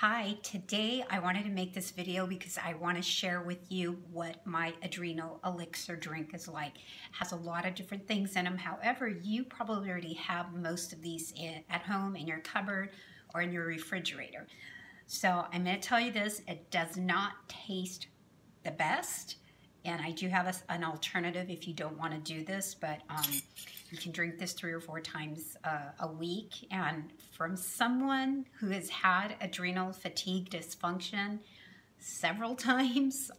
Hi, today I wanted to make this video because I want to share with you what my Adrenal elixir drink is like. It has a lot of different things in them. However, you probably already have most of these at home in your cupboard or in your refrigerator. So I'm going to tell you this, it does not taste the best. And I do have an alternative if you don't want to do this, but you can drink this 3 or 4 times a week. And from someone who has had adrenal fatigue dysfunction several times,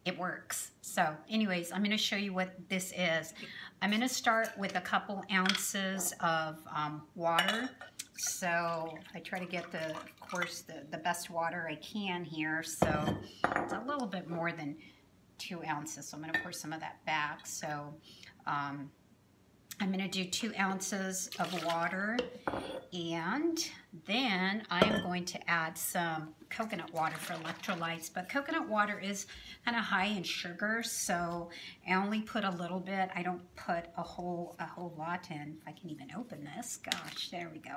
it works. So anyways, I'm going to show you what this is. I'm going to start with a couple ounces of water. So I try to get of course, the best water I can here. So it's a little bit more than 2 ounces. So I'm going to pour some of that back. So I'm going to do 2 ounces of water, and then I'm going to add some coconut water for electrolytes. But coconut water is kind of high in sugar, so I only put a little bit. I don't put a whole lot in. If I can even open this, gosh, there we go.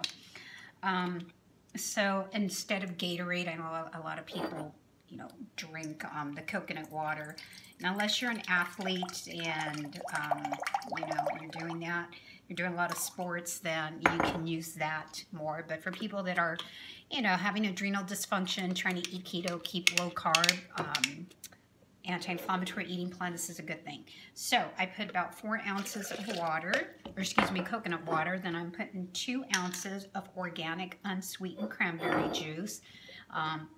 So instead of Gatorade, I know a lot of people, you know, drink the coconut water. And unless you're an athlete and, you know, you're doing a lot of sports, then you can use that more. But for people that are, you know, having adrenal dysfunction, trying to eat keto, keep low carb, anti-inflammatory eating plan, this is a good thing. So I put about 4 ounces of water, or excuse me, coconut water. Then I'm putting 2 ounces of organic unsweetened cranberry juice.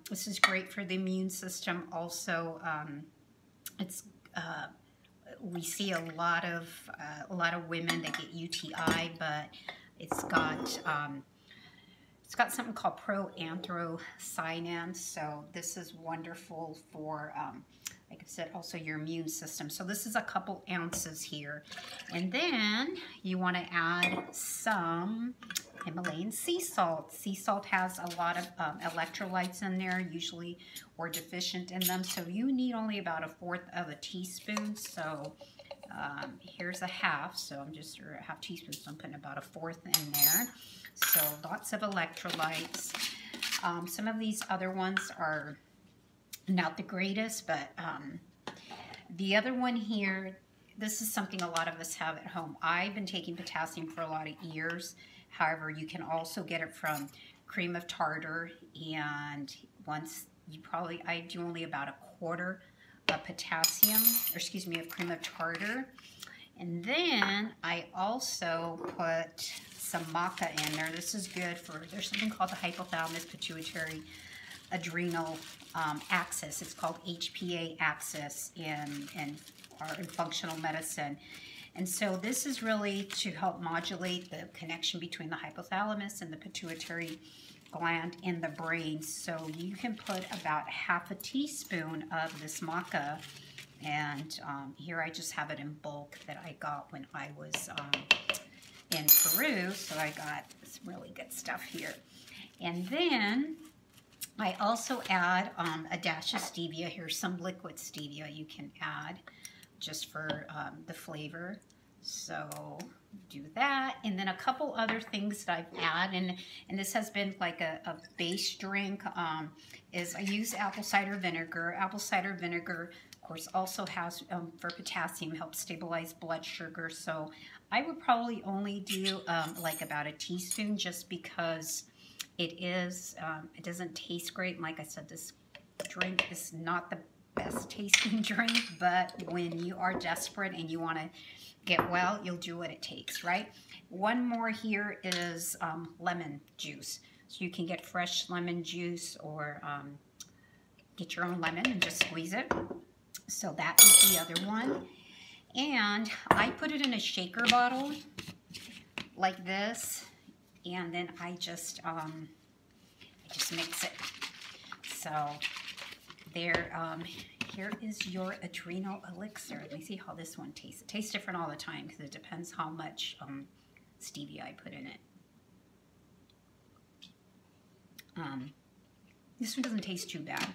This is great for the immune system. Also, we see a lot of women that get UTI, but it's got something called proanthocyanins. So this is wonderful for, like I said, also your immune system. So this is a couple ounces here, and then you want to add some Himalayan sea salt. Sea salt has a lot of electrolytes in there, usually we're deficient in them. So you need only about 1/4 of a teaspoon. So here's a half. So I'm just, or a half teaspoon. So I'm putting about 1/4 in there. So lots of electrolytes. Some of these other ones are not the greatest, but the other one here, this is something a lot of us have at home. I've been taking potassium for a lot of years. However, you can also get it from cream of tartar, and once you probably, I do only about 1/4 of potassium, or excuse me, of cream of tartar. And then I also put some maca in there. This is good for, there's something called the hypothalamus pituitary adrenal axis. It's called HPA axis in functional medicine. And so this is really to help modulate the connection between the hypothalamus and the pituitary gland in the brain. So you can put about 1/2 teaspoon of this maca. And here I just have it in bulk that I got when I was in Peru. So I got some really good stuff here. And then I also add a dash of stevia. Here's some liquid stevia you can add just for the flavor. So do that. And then a couple other things that I've added, and this has been like a base drink, is I use apple cider vinegar. Apple cider vinegar, of course, also has, for potassium, helps stabilize blood sugar. So I would probably only do like about 1 teaspoon, just because it doesn't taste great. And like I said, this drink is not the best tasting drink, but when you are desperate and you want to get well, you'll do what it takes, right? One more here is lemon juice. So you can get fresh lemon juice, or get your own lemon and just squeeze it. So that is the other one. And I put it in a shaker bottle like this, and then I just mix it. So there, here is your adrenal elixir. Let me see how this one tastes. It tastes different all the time because it depends how much stevia I put in it. This one doesn't taste too bad.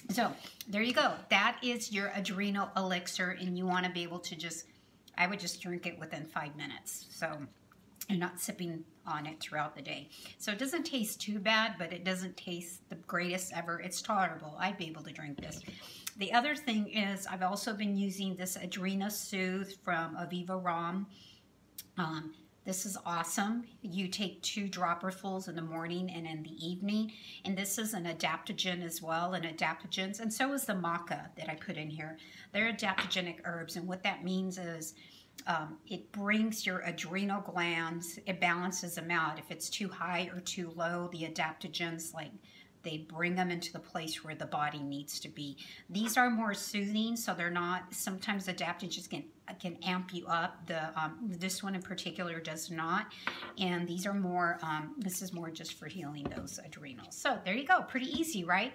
So there you go. That is your adrenal elixir, and you want to be able to just, I would just drink it within 5 minutes. So and not sipping on it throughout the day. So it doesn't taste too bad, but it doesn't taste the greatest ever. It's tolerable. I'd be able to drink this. The other thing is I've also been using this Adrenal Soothe from Aviva Ram. This is awesome. You take 2 dropperfuls in the morning and in the evening. And this is an adaptogen as well, and adaptogens. And so is the maca that I put in here. They're adaptogenic herbs. And what that means is it brings your adrenal glands, it balances them out. If it's too high or too low, the adaptogens, like, they bring them into the place where the body needs to be. These are more soothing, so they're not, sometimes adaptogens can amp you up. This one in particular does not. And these are more, this is more just for healing those adrenals. So there you go, pretty easy, right?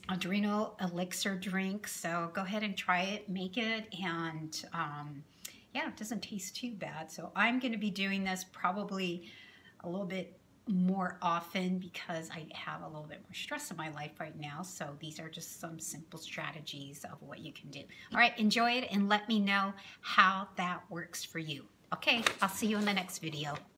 Adrenal elixir drink. So go ahead and try it, make it, and yeah, it doesn't taste too bad. So I'm going to be doing this probably a little bit more often because I have a little bit more stress in my life right now. So these are just some simple strategies of what you can do. All right, enjoy it and let me know how that works for you. Okay, I'll see you in the next video.